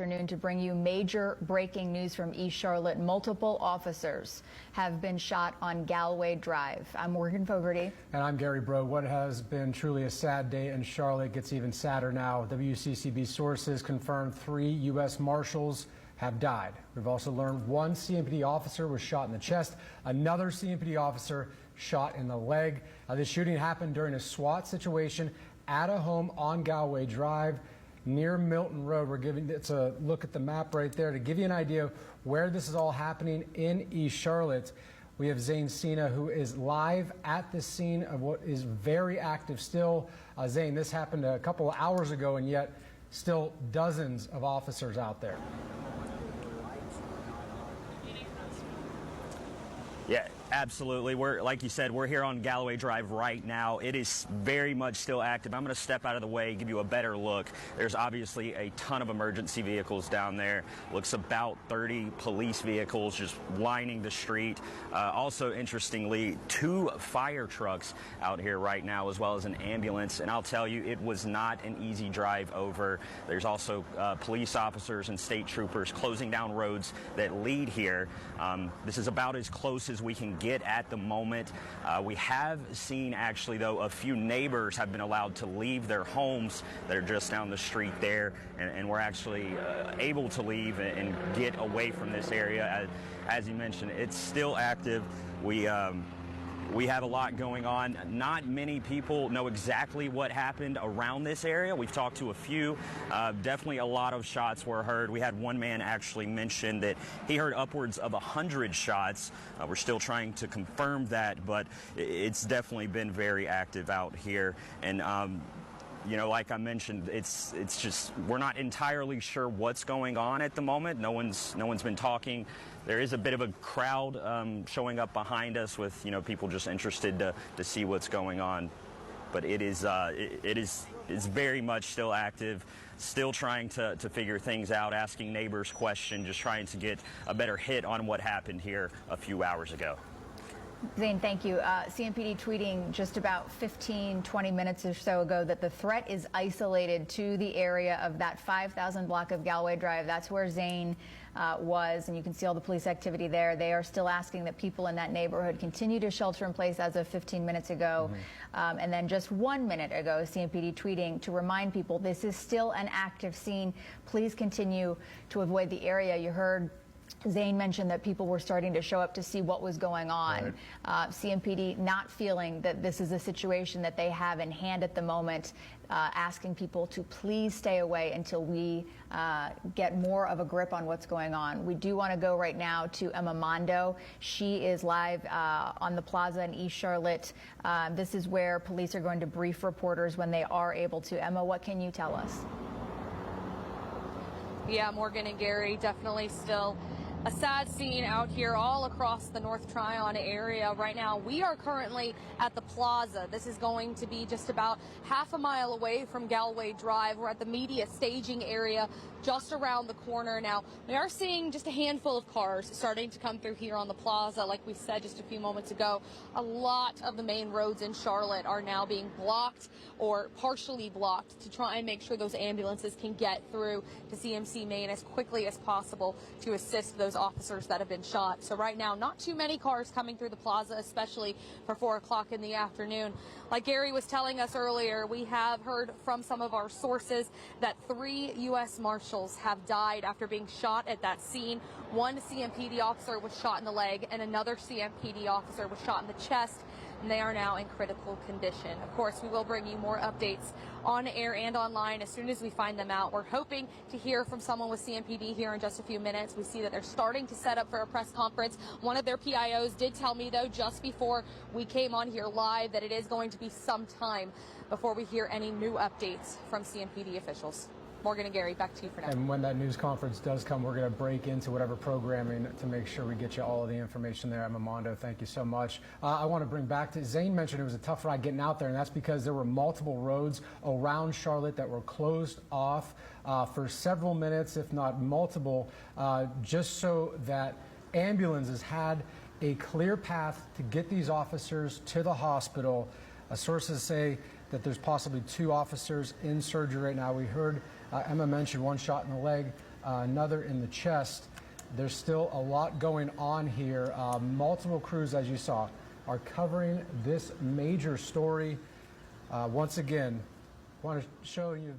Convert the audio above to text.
Afternoon to bring you major breaking news from East Charlotte. Multiple officers have been shot on Galway Drive. I'm Morgan Fogarty. And I'm Gary Bro. What has been truly a sad day in Charlotte gets even sadder now. WCCB sources confirmed 3 U.S. Marshals have died. We've also learned 1 CMPD officer was shot in the chest, another CMPD officer shot in the leg. This shooting happened during a SWAT situation at a home on Galway Drive near Milton Road. It's a look at the map right there to give you an idea of where this is all happening in East Charlotte. We have Zane Sina, who is live at the scene of what is very active still. Zane, this happened a couple of hours ago, and yet still dozens of officers out there. Yeah, absolutely. Like you said, we're here on Galway Drive right now. It is very much still active. I'm going to step out of the way, give you a better look. There's obviously a ton of emergency vehicles down there. Looks about 30 police vehicles just lining the street. Also, interestingly, 2 fire trucks out here right now, as well as an ambulance. And I'll tell you, it was not an easy drive over. There's also police officers and state troopers closing down roads that lead here. This is about as close as we can get at the moment. We have seen, actually, though, a few neighbors have been allowed to leave their homes that are just down the street there, and we're actually able to leave and get away from this area. As you mentioned, it's still active. We have a lot going on. Not many people know exactly what happened around this area. We've talked to a few. Definitely a lot of shots were heard. We had one man actually mention that he heard upwards of 100 shots. We're still trying to confirm that, but it's definitely been very active out here. And you know, like I mentioned, it's just we're not entirely sure what's going on at the moment. No one's been talking. There is a bit of a crowd showing up behind us with, you know, people just interested to see what's going on. But it is very much still active, still trying to figure things out, asking neighbors questions, just trying to get a better hit on what happened here a few hours ago. Zane, thank you. CMPD tweeting just about 15-20 minutes or so ago that the threat is isolated to the area of that 5,000 block of Galway Drive. That's where Zane was, and you can see all the police activity there. They are still asking that people in that neighborhood continue to shelter in place as of 15 minutes ago. And then just 1 minute ago, CMPD tweeting to remind people this is still an active scene. Please continue to avoid the area. You heard Zane mentioned that people were starting to show up to see what was going on. Right. CMPD not feeling that this is a situation that they have in hand at the moment, asking people to please stay away until we get more of a grip on what's going on. We do want to go right now to Emma Mondo. She is live on the plaza in East Charlotte. This is where police are going to brief reporters when they are able to. Emma, what can you tell us? Yeah, Morgan and Gary, definitely still a sad scene out here all across the North Tryon area right now. We are currently at the plaza. This is going to be just about half a mile away from Galway Drive. We're at the media staging area just around the corner now. We are seeing just a handful of cars starting to come through here on the plaza. Like we said just a few moments ago, a lot of the main roads in Charlotte are now being blocked or partially blocked to try and make sure those ambulances can get through to CMC Main as quickly as possible to assist those officers that have been shot. So right now, not too many cars coming through the plaza, especially for 4 o'clock in the afternoon. Like Gary was telling us earlier, we have heard from some of our sources that 3 U.S. Marshals have died after being shot at that scene. 1 CMPD officer was shot in the leg and another CMPD officer was shot in the chest, and they are now in critical condition. Of course, we will bring you more updates on air and online as soon as we find them out. We're hoping to hear from someone with CMPD here in just a few minutes. We see that they're starting to set up for a press conference. One of their PIOs did tell me, though, just before we came on here live, that it is going to be some time before we hear any new updates from CMPD officials. Morgan and Gary, back to you for now. And when that news conference does come, we're going to break into whatever programming to make sure we get you all of the information there. Emma Mondo, thank you so much. I want to bring back to Zane mentioned it was a tough ride getting out there, and that's because there were multiple roads around Charlotte that were closed off for several minutes, if not multiple, just so that ambulances had a clear path to get these officers to the hospital. Sources say that there's possibly 2 officers in surgery right now. We heard Emma mentioned 1 shot in the leg, another in the chest. There's still a lot going on here. Multiple crews, as you saw, are covering this major story. Once again, I want to show you